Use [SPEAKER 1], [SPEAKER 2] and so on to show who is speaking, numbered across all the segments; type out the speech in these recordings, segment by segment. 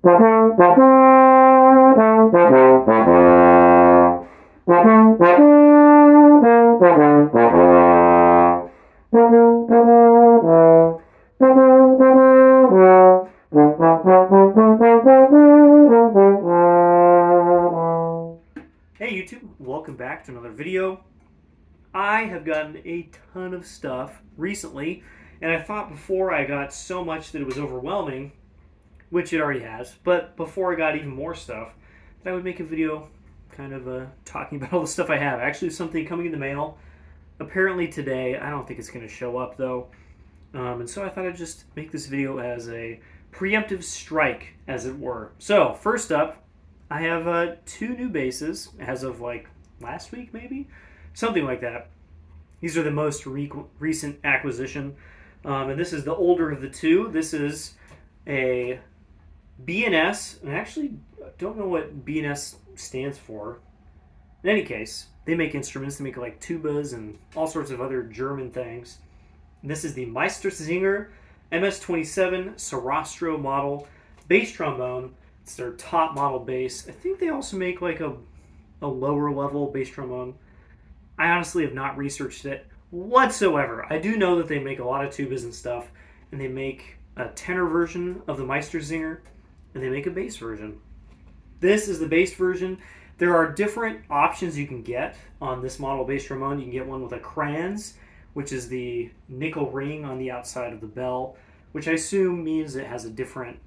[SPEAKER 1] Hey YouTube, welcome back to another video. I have gotten a ton of stuff recently, and I thought before I got so much that it was overwhelming, which it already has, but before I got even more stuff, that I would make a video kind of talking about all the stuff I have. Actually, something coming in the mail, apparently today. I don't think it's going to show up though, and so I thought I'd just make this video as a preemptive strike, as it were. So, first up, I have two new basses as of like last week, maybe? Something like that. These are the most recent acquisition. And this is the older of the two. This is a BNS. And I actually don't know what BNS stands for. In any case, they make instruments. They make like tubas and all sorts of other German things. And this is the Meister Singer MS-27 Sarastro model bass trombone. It's their top model bass. I think they also make like a lower level bass trombone. I honestly have not researched it whatsoever. I do know that they make a lot of tubas and stuff, and they make a tenor version of the Meister Singer, and they make a bass version. This is the bass version. There are different options you can get on this model bass trombone. You can get one with a crans, which is the nickel ring on the outside of the bell, which I assume means it has a different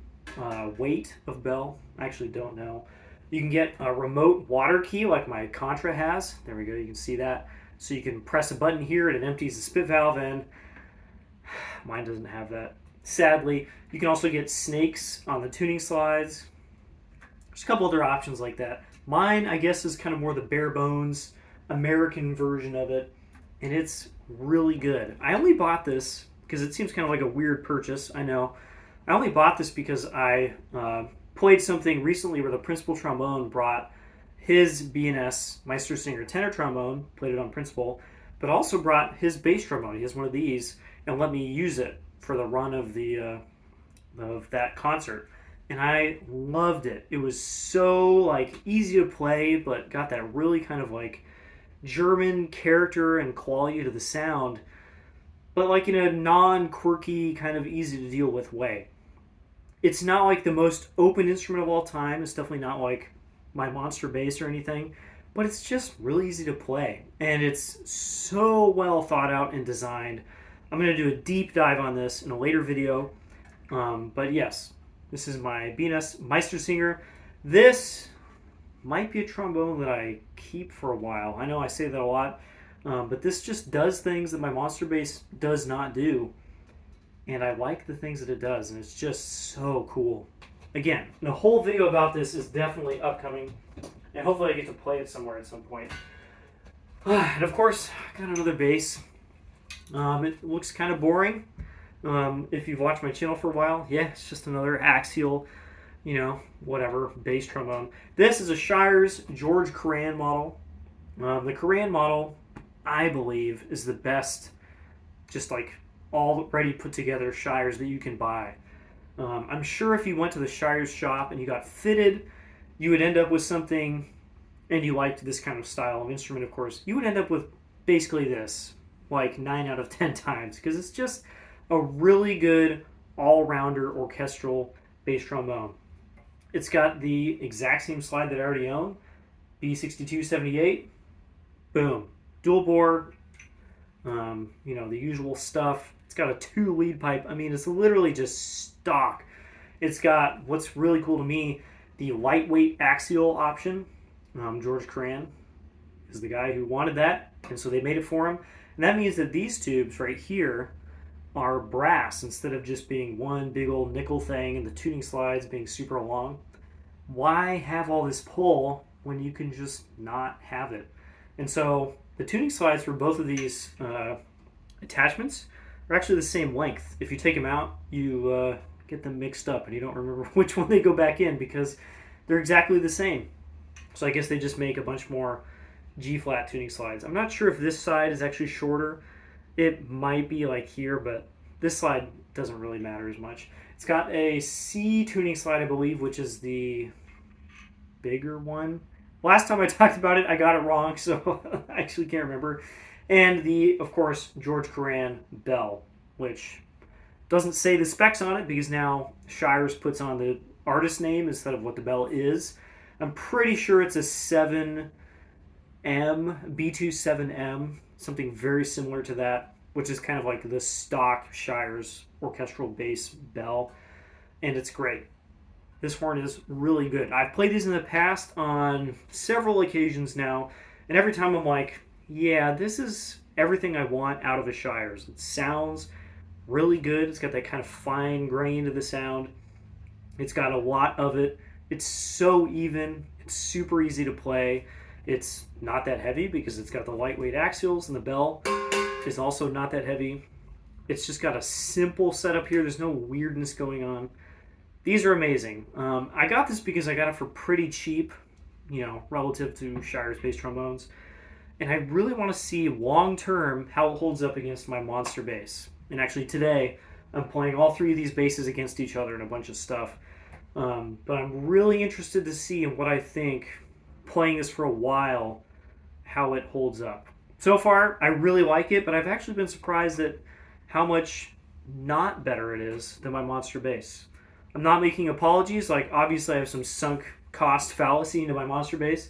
[SPEAKER 1] weight of bell. I actually don't know. You can get a remote water key like my Contra has. There we go, you can see that. So you can press a button here and it empties the spit valve in. Mine doesn't have that, sadly. You can also get snakes on the tuning slides. There's a couple other options like that. Mine, I guess, is kind of more the bare bones American version of it, and it's really good. I only bought this because it seems kind of like a weird purchase, I know. I only bought this because I played something recently where the principal trombone brought his BNS Meister Singer tenor trombone, played it on principal, but also brought his bass trombone. He has one of these, and let me use it for the run of that concert. And I loved it. It was so like easy to play, but got that really kind of like German character and quality to the sound, but like in a non-quirky, kind of easy to deal with way. It's not like the most open instrument of all time. It's definitely not like my monster bass or anything, but it's just really easy to play. And it's so well thought out and designed. I'm going to do a deep dive on this in a later video. But yes, this is my BNS Meister Singer. This might be a trombone that I keep for a while. I know I say that a lot, but this just does things that my monster bass does not do. And I like the things that it does, and it's just so cool. Again, the whole video about this is definitely upcoming, and hopefully I get to play it somewhere at some point. And of course, I got another bass. It looks kind of boring. If you've watched my channel for a while, yeah, it's just another axial, whatever, bass trombone. This is a Shires George Curran model. The Curran model, I believe, is the best, just like already put together Shires that you can buy. I'm sure if you went to the Shires shop and you got fitted, you would end up with something, and you liked this kind of style of instrument, of course, you would end up with basically this, like 9 out of 10 times, because it's just a really good all-rounder orchestral bass trombone. It's got the exact same slide that I already own, B6278, boom, dual bore, the usual stuff. It's got a 2 lead pipe. I mean, it's literally just stock. It's got, what's really cool to me, the lightweight axial option. George Curran is the guy who wanted that, and so they made it for him. And that means that these tubes right here are brass instead of just being one big old nickel thing and the tuning slides being super long. Why have all this pull when you can just not have it? And so the tuning slides for both of these attachments are actually the same length. If you take them out, you get them mixed up and you don't remember which one they go back in because they're exactly the same. So I guess they just make a bunch more G-flat tuning slides. I'm not sure if this side is actually shorter. It might be like here, but this slide doesn't really matter as much. It's got a C tuning slide, I believe, which is the bigger one. Last time I talked about it, I got it wrong, so I actually can't remember. And the, of course, George Curran bell, which doesn't say the specs on it because now Shires puts on the artist name instead of what the bell is. I'm pretty sure it's a 7M, B27M, something very similar to that, which is kind of like the stock Shires orchestral bass bell, and it's great. This horn is really good. I've played these in the past on several occasions now, and every time I'm like, yeah, this is everything I want out of a Shires. It sounds really good. It's got that kind of fine grain to the sound. It's got a lot of it. It's so even. It's super easy to play. It's not that heavy because it's got the lightweight axials, and the bell is also not that heavy. It's just got a simple setup here. There's no weirdness going on. These are amazing. I got this because I got it for pretty cheap, relative to Shires bass trombones. And I really want to see long-term how it holds up against my monster bass. And actually today, I'm playing all three of these basses against each other and a bunch of stuff. But I'm really interested to see in what I think, playing this for a while, how it holds up. So far, I really like it, but I've actually been surprised at how much not better it is than my monster bass. I'm not making apologies. Like, obviously I have some sunk cost fallacy into my monster bass,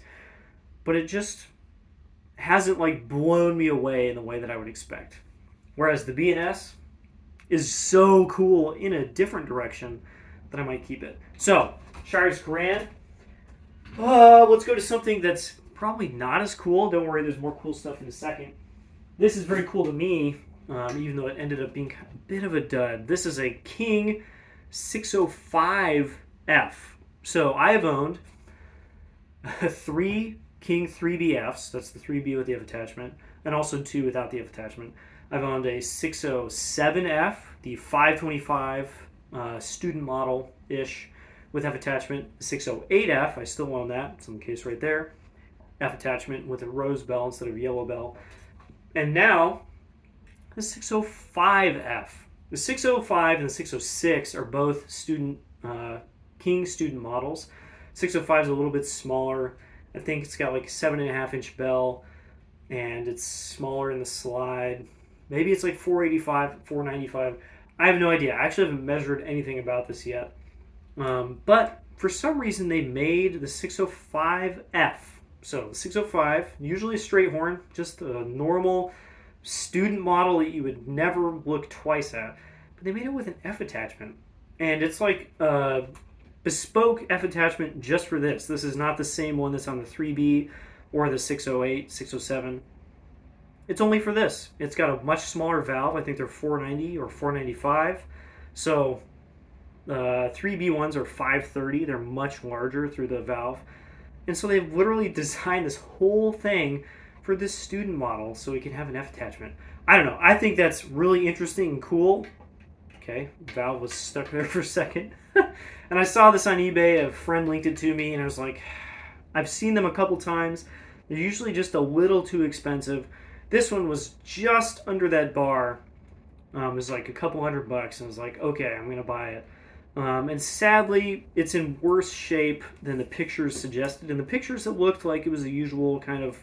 [SPEAKER 1] but it just hasn't like blown me away in the way that I would expect. Whereas the BNS is so cool in a different direction that I might keep it. So, Shires Curran. Let's go to something that's probably not as cool. Don't worry, there's more cool stuff in a second. This is very cool to me, even though it ended up being a bit of a dud. This is a King 605F. So I have owned 3 King 3BFs. That's the 3B with the F attachment, and also 2 without the F attachment. I've owned a 607F, the 525 student model-ish with F attachment. 608F, I still own that. Some case right there. F attachment with a rose bell instead of yellow bell. And now, the 605F. The 605 and the 606 are both King student models. 605 is a little bit smaller. I think it's got like a 7.5-inch bell, and it's smaller in the slide. Maybe it's like 485, 495. I have no idea. I actually haven't measured anything about this yet. But for some reason, they made the 605F. So the 605, usually a straight horn, just a normal student model that you would never look twice at. But they made it with an F attachment. And it's like a bespoke F attachment just for this. This is not the same one that's on the 3B or the 608, 607. It's only for this. It's got a much smaller valve. I think they're 490 or 495. So 3B ones are 530. They're much larger through the valve. And so they've literally designed this whole thing for this student model so we can have an F attachment. I don't know. I think that's really interesting and cool. Okay, valve was stuck there for a second. And I saw this on eBay. A friend linked it to me, and I was like, I've seen them a couple times. They're usually just a little too expensive. This one was just under that bar. It was like a couple $100, and I was like, okay, I'm going to buy it. And sadly, it's in worse shape than the pictures suggested. In the pictures, it looked like it was the usual kind of,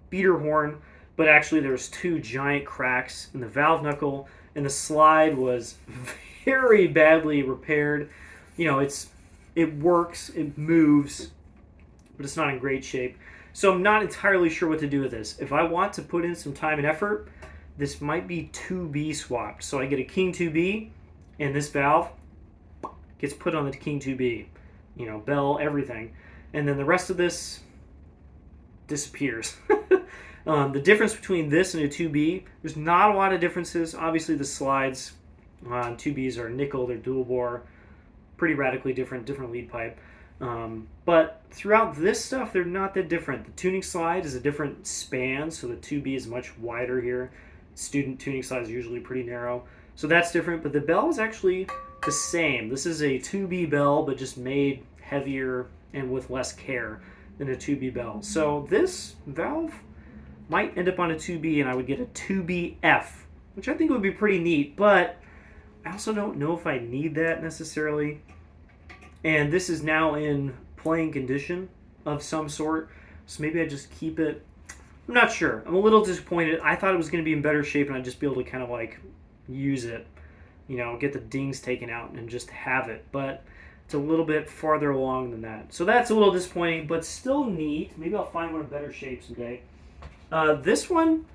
[SPEAKER 1] beater horn, but actually there's 2 giant cracks in the valve knuckle, and the slide was very badly repaired. It works, it moves, but it's not in great shape. So I'm not entirely sure what to do with this. If I want to put in some time and effort, this might be 2B swapped. So I get a King 2B, and this valve gets put on the King 2B, bell, everything. And then the rest of this disappears. The difference between this and a 2B, there's not a lot of differences. Obviously the slides on 2Bs are nickel, they're dual bore, pretty radically different lead pipe. But throughout this stuff, they're not that different. The tuning slide is a different span, so the 2B is much wider here. Student tuning slide is usually pretty narrow. So that's different, but the bell is actually the same. This is a 2B bell, but just made heavier and with less care than a 2B bell. So this valve might end up on a 2B, and I would get a 2BF, which I think would be pretty neat, but I also don't know if I need that necessarily. And this is now in playing condition of some sort, so maybe I just keep it. I'm not sure. I'm a little disappointed. I thought it was going to be in better shape and I'd just be able to kind of like use it, get the dings taken out and just have it. But it's a little bit farther along than that. So that's a little disappointing, but still neat. Maybe I'll find one in better shape someday. This one,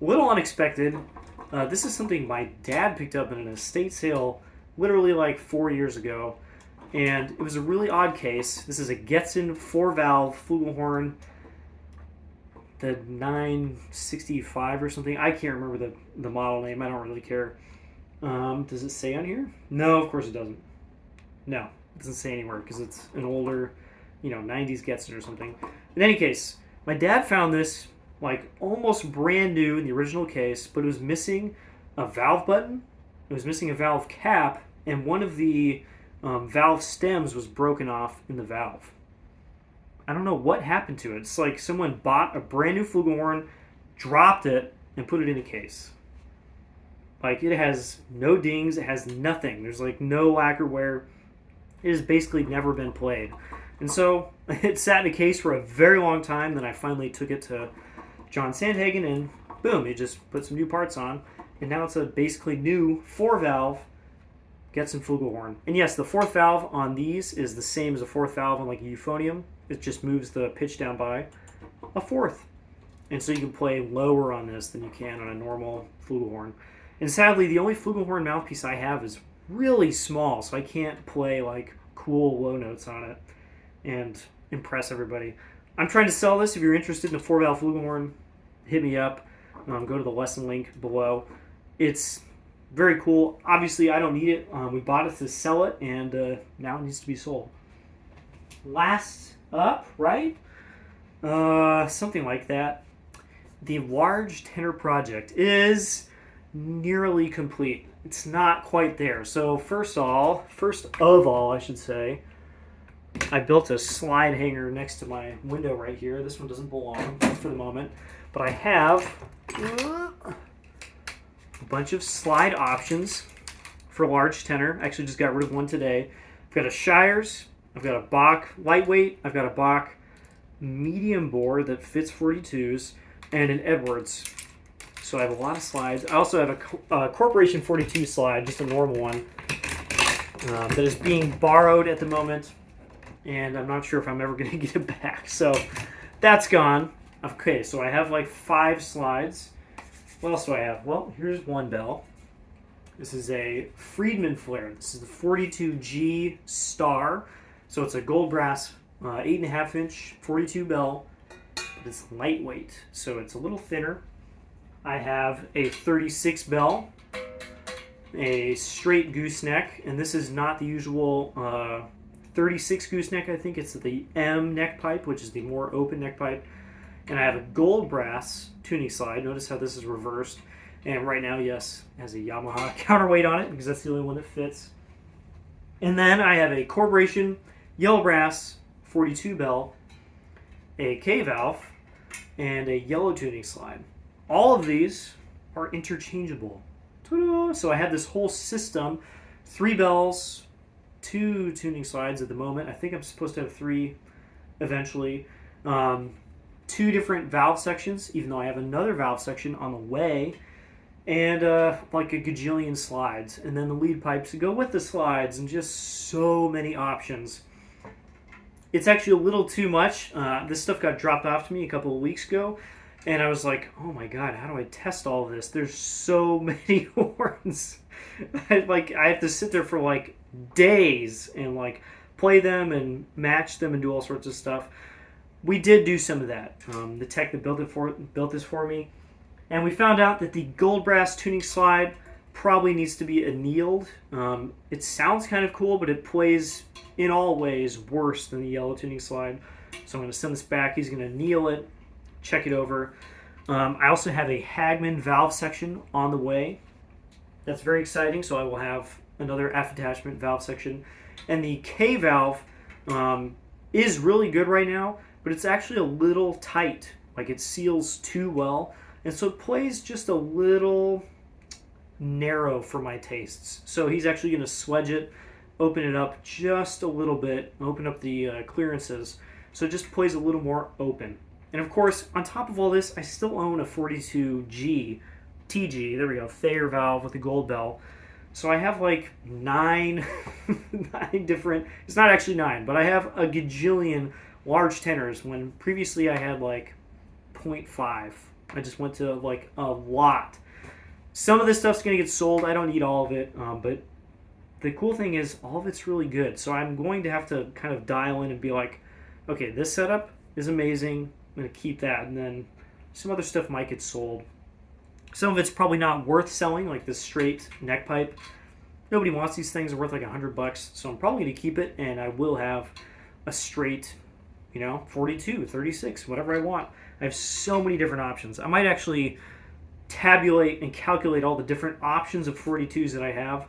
[SPEAKER 1] a little unexpected. This is something my dad picked up in an estate sale literally like 4 years ago. And it was a really odd case. This is a Getzen 4-valve flugelhorn, the 965 or something. I can't remember the model name. I don't really care. Does it say on here? No, of course it doesn't. No, it doesn't say anywhere because it's an older, 90s Getzen or something. In any case, my dad found this like almost brand new in the original case, but it was missing a valve button. It was missing a valve cap, and one of the valve stems was broken off in the valve. I don't know what happened to it. It's like someone bought a brand new flugelhorn, dropped it, and put it in a case. Like, it has no dings, it has nothing. There's like no lacquer wear. It has basically never been played. And so it sat in a case for a very long time. Then I finally took it to John Sandhagen, and boom, he just put some new parts on. And now it's a basically new 4-valve Getzen flugelhorn. And yes, the 4th valve on these is the same as a 4th valve on like a euphonium. It just moves the pitch down by a 4th. And so you can play lower on this than you can on a normal flugelhorn. And sadly, the only flugelhorn mouthpiece I have is really small, so I can't play like cool low notes on it and impress everybody. I'm trying to sell this. If you're interested in a 4-valve flugelhorn, hit me up. Go to the lesson link below. It's very cool. Obviously, I don't need it. We bought it to sell it, and now it needs to be sold. Last up, right? Something like that. The large tenor project is nearly complete. It's not quite there. So first of all, I should say, I built a slide hanger next to my window right here. This one doesn't belong for the moment, but I have a bunch of slide options for large tenor. I actually just got rid of one today. I've got a Shires, I've got a Bach lightweight, I've got a Bach medium bore that fits 42s, and an Edwards. So I have a lot of slides. I also have a Corporation 42 slide, just a normal one, that is being borrowed at the moment, and I'm not sure if I'm ever going to get it back. So that's gone. Okay, so I have like 5 slides. What else do I have? Well, here's one bell. This is a Friedman flare. This is the 42G Star. So it's a gold brass 8.5 inch 42 bell, but it's lightweight, so it's a little thinner. I have a 36 bell, a straight gooseneck, and this is not the usual 36 gooseneck. I think it's the M neck pipe, which is the more open neck pipe. And I have a gold brass tuning slide. Notice how this is reversed. And right now, yes, it has a Yamaha counterweight on it because that's the only one that fits. And then I have a Corporation yellow brass 42 bell, a K valve, and a yellow tuning slide. All of these are interchangeable. Ta-da! So I have this whole system, 3 bells, 2 tuning slides at the moment. I think I'm supposed to have 3 eventually. 2 different valve sections, even though I have another valve section on the way, and like a gajillion slides, and then the lead pipes to go with the slides, and just so many options. It's actually a little too much. This stuff got dropped off to me a couple of weeks ago, and I was like, oh my god, how do I test all of this? There's so many horns. I have to sit there for like days and like play them and match them and do all sorts of stuff. We did do some of that. The tech that built this for me, and we found out that the gold brass tuning slide probably needs to be annealed. It sounds kind of cool, but it plays in all ways worse than the yellow tuning slide. So I'm going to send this back. He's going to anneal it, check it over. I also have a Hagman valve section on the way. That's very exciting. So I will have another F attachment valve section, and the K valve is really good right now. But it's actually a little tight, like it seals too well, and so it plays just a little narrow for my tastes. So he's actually going to swedge it, open it up just a little bit, open up the clearances, so it just plays a little more open. And of course, on top of all this, I still own a 42G TG, there we go, Thayer valve with a gold bell. So I have like 9 different, it's not actually 9, but I have a gajillion large tenors when previously I had like 0.5. I just went to like a lot. Some of this stuff's going to get sold. I don't need all of it, but the cool thing is all of it's really good. So I'm going to have to kind of dial in and be like, okay, this setup is amazing. I'm going to keep that, and then some other stuff might get sold. Some of it's probably not worth selling, like this straight neck pipe. Nobody wants these things. They're worth like $100, so I'm probably going to keep it, and I will have a straight, 42, 36, whatever I want. I have so many different options. I might actually tabulate and calculate all the different options of 42s that I have,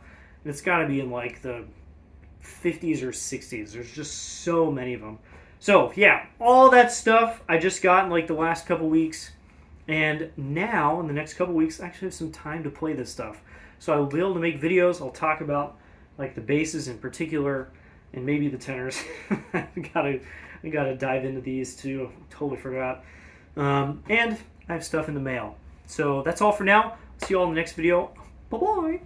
[SPEAKER 1] and it's got to be in like the 50s or 60s. There's just so many of them. So yeah, all that stuff I just got in like the last couple weeks. And now, in the next couple weeks, I actually have some time to play this stuff. So I will be able to make videos. I'll talk about like the basses in particular, and maybe the tenors. I gotta dive into these too. Totally forgot. And I have stuff in the mail. So that's all for now. See you all in the next video. Bye-bye.